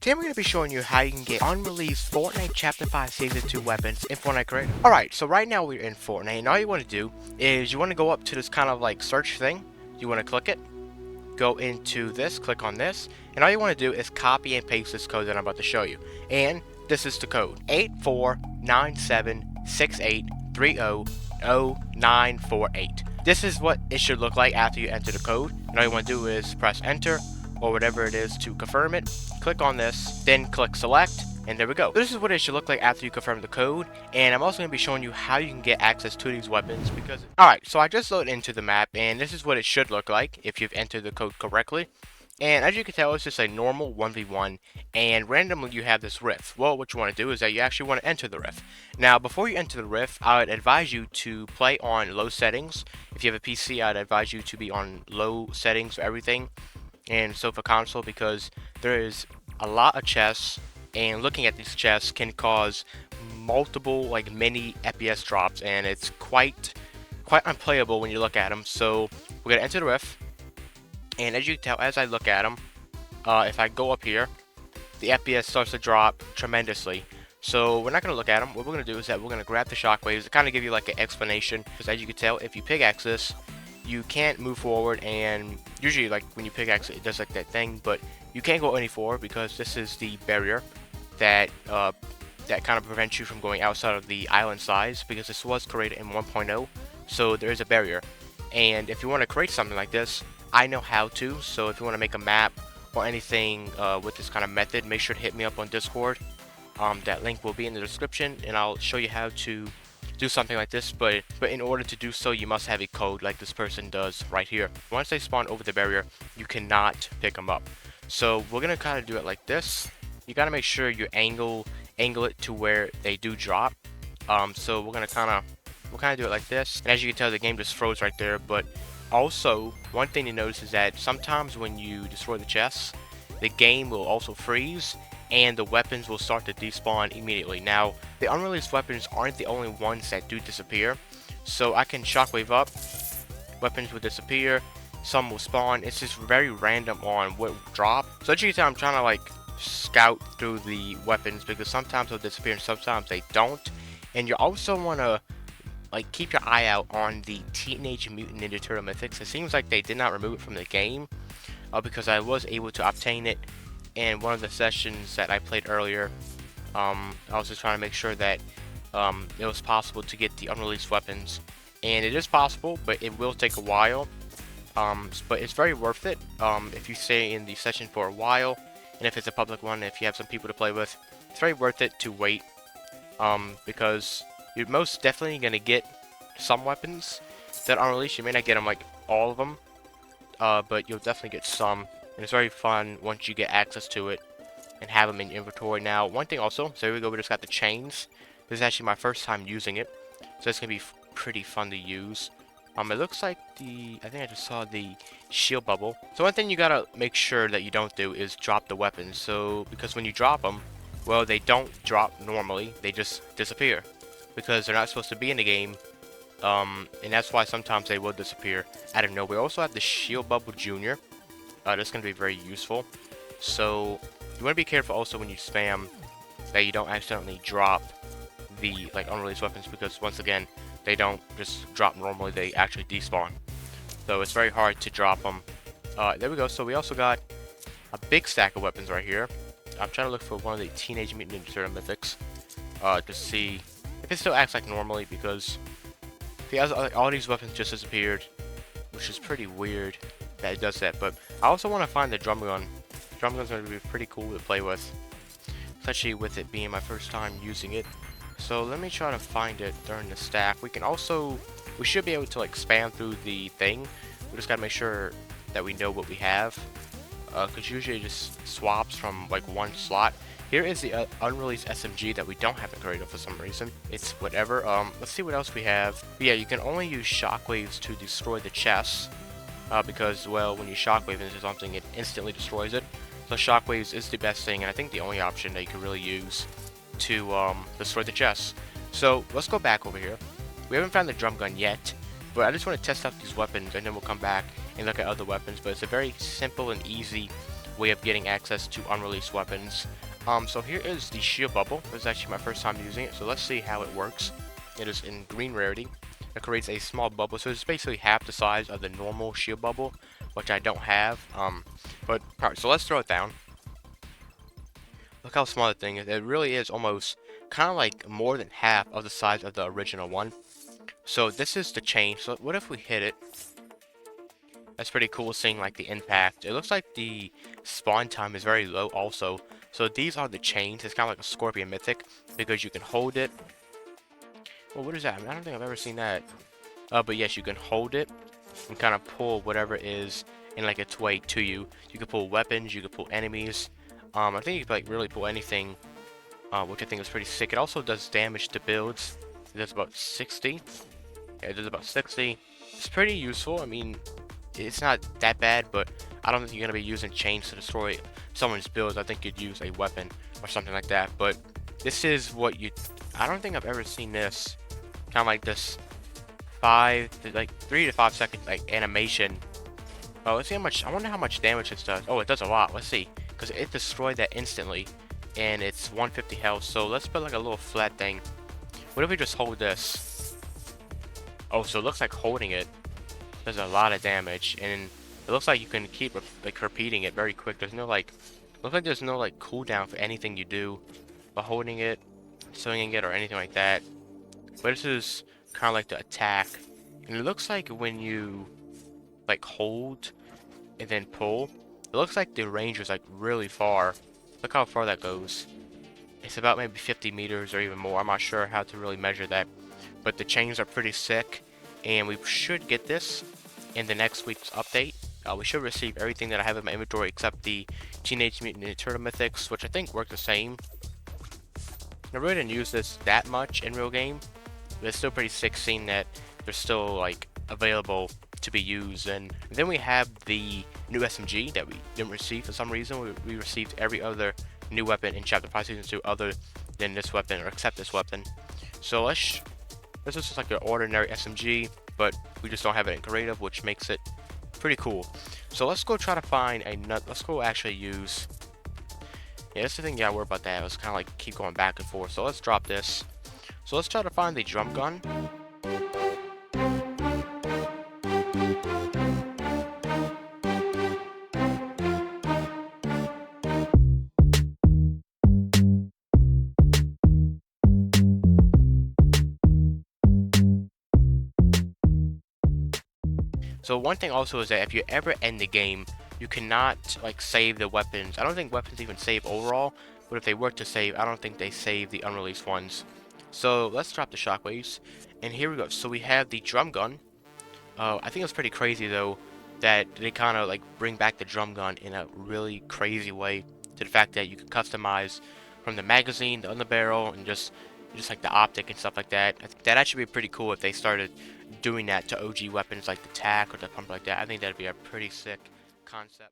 Today we're going to be showing you how you can get unreleased Fortnite Chapter 5 Season 2 weapons in Fortnite Creator. Alright, so right now we're in Fortnite, and all you want to do is you want to go up to this kind of like search thing. You want to click it, go into this, click on this, and all you want to do is copy and paste this code that I'm about to show you. And this is the code 849768300948. This is what it should look like after you enter the code, and all you want to do is press enter or whatever it is to confirm it. Click on this, then click select, and there we go. This is what it should look like after you confirm the code, and I'm also going to be showing you how you can get access to these weapons because... Alright, so I just loaded into the map, and this is what it should look like if you've entered the code correctly. And as you can tell, it's just a normal 1v1, and randomly you have this rift. Well, what you want to do is that you actually want to enter the rift. Now, before you enter the rift, I would advise you to play on low settings. If you have a PC, I'd advise you to be on low settings for everything, and so for console, because there is a lot of chests, and looking at these chests can cause multiple like mini FPS drops, and it's quite unplayable when you look at them. So we're gonna enter the rift, and as you can tell, as I look at them, if I go up here, the FPS starts to drop tremendously. So we're not going to look at them. What we're going to do is that we're going to grab the shockwaves to kind of give you like an explanation, because as you can tell, if you pickaxe this, you can't move forward, and usually like when you pickaxe it does like that thing, but you can't go any forward because this is the barrier that that kind of prevents you from going outside of the island size, because this was created in 1.0, so there is a barrier. And if you want to create something like this, I know how to. So if you want to make a map or anything with this kind of method, make sure to hit me up on Discord. That link will be in the description, and I'll show you how to do something like this. But in order to do so, you must have a code like this person does right here. Once they spawn over the barrier, you cannot pick them up. So we're gonna kind of do it like this. You gotta make sure you angle it to where they do drop. So we're gonna kind of do it like this. And as you can tell, the game just froze right there. But also, one thing to notice is that sometimes when you destroy the chests, the game will also freeze, and the weapons will start to despawn immediately. Now, the unreleased weapons aren't the only ones that do disappear. So I can shockwave up, weapons will disappear, some will spawn. It's just very random on what will drop. So as you can tell, I'm trying to like scout through the weapons, because sometimes they'll disappear and sometimes they don't. And you also want to like keep your eye out on the Teenage Mutant Ninja Turtle mythics. It seems like they did not remove it from the game, because I was able to obtain it in one of the sessions that I played earlier. I was just trying to make sure that it was possible to get the unreleased weapons, and it is possible, but it will take a while. But it's very worth it if you stay in the session for a while, and if it's a public one, if you have some people to play with, it's very worth it to wait, because you're most definitely going to get some weapons that are unreleased. You may not get them like all of them, but you'll definitely get some, and it's very fun once you get access to it and have them in your inventory. Now, one thing also, so here we go, we just got the chains. This is actually my first time using it, so it's going to be pretty fun to use. It looks like I think I just saw the shield bubble. So one thing you gotta make sure that you don't do is drop the weapons. So, because when you drop them, well, they don't drop normally, they just disappear, because they're not supposed to be in the game, and that's why sometimes they will disappear out of nowhere. We also have the shield bubble junior. That's going to be very useful. So you want to be careful also when you spam that you don't accidentally drop the like unreleased weapons, because once again, they don't just drop normally, they actually despawn. So it's very hard to drop them. There we go. So we also got a big stack of weapons right here. I'm trying to look for one of the Teenage Mutant Ninja Turtle mythics to see if it still acts like normally, because all these weapons just disappeared, which is pretty weird that it does that. But I also want to find the drum gun. Drum gun's going to be pretty cool to play with, especially with it being my first time using it. So let me try to find it during the stack. We should be able to like spam through the thing. We just gotta make sure that we know what we have, because usually it just swaps from like one slot. Here is the unreleased SMG that we don't have in creative for some reason. It's whatever. Let's see what else we have. But yeah, you can only use shockwaves to destroy the chests, because, well, when you shockwave into something, it instantly destroys it. So shockwaves is the best thing, and I think the only option that you can really use to destroy the chests. So let's go back over here. We haven't found the drum gun yet, but I just want to test out these weapons, and then we'll come back and look at other weapons. But it's a very simple and easy way of getting access to unreleased weapons. So here is the shield bubble. This is actually my first time using it, so let's see how it works. It is in green rarity. It creates a small bubble, so it's basically half the size of the normal shield bubble, which I don't have. But alright, so let's throw it down. Look how small the thing is. It really is almost kind of like more than half of the size of the original one. So this is the chain. So what if we hit it? That's pretty cool seeing like the impact. It looks like the spawn time is very low also. So these are the chains. It's kind of like a scorpion mythic because you can hold it. Well, what is that? I mean, I don't think I've ever seen that. But yes, you can hold it and kind of pull whatever is in like its way to you. You can pull weapons. You can pull enemies. I think you can like really pull anything, which I think is pretty sick. It also does damage to builds. It does about 60. Yeah, it does about 60. It's pretty useful. I mean, it's not that bad, but I don't think you're going to be using chains to destroy someone's builds. I think you'd use a weapon or something like that. But this is what you... I don't think I've ever seen this. Kind of like this 3 to 5 second like animation. Oh, let's see how much... I wonder how much damage this does. Oh, it does a lot. Let's see. Because it destroyed that instantly. And it's 150 health. So let's put like a little flat thing. What if we just hold this? Oh, so it looks like holding it does a lot of damage, and it looks like you can keep like repeating it very quick. There's no like, looks like there's no like cooldown for anything you do, by holding it, swinging it, or anything like that. But this is kind of like the attack, and it looks like when you like hold and then pull, it looks like the range is like really far. Look how far that goes. It's about maybe 50 meters or even more. I'm not sure how to really measure that, but the chains are pretty sick, and we should get this in the next week's update. We should receive everything that I have in my inventory except the Teenage Mutant Ninja Turtle mythics, which I think work the same. I really didn't use this that much in real game, but it's still pretty sick seeing that they're still like available to be used. And then we have the new SMG that we didn't receive for some reason. We received every other new weapon in Chapter 5 Season 2 other than this weapon, or except this weapon. So this is just like an ordinary SMG, but we just don't have it in creative, which makes it pretty cool. So let's go try to find let's go actually use... Yeah, that's the thing, yeah, I worry about that. Let's kind of like keep going back and forth. So let's drop this. So let's try to find the drum gun. So one thing also is that if you ever end the game, you cannot like save the weapons. I don't think weapons even save overall, but if they were to save, I don't think they save the unreleased ones. So let's drop the shockwaves, and here we go. So we have the drum gun. I think it's pretty crazy though that they kind of like bring back the drum gun in a really crazy way, to the fact that you can customize from the magazine, the underbarrel, and just like the optic and stuff like that. I think that actually be pretty cool if they started doing that to OG weapons like the tack or the pump like that. I think that'd be a pretty sick concept.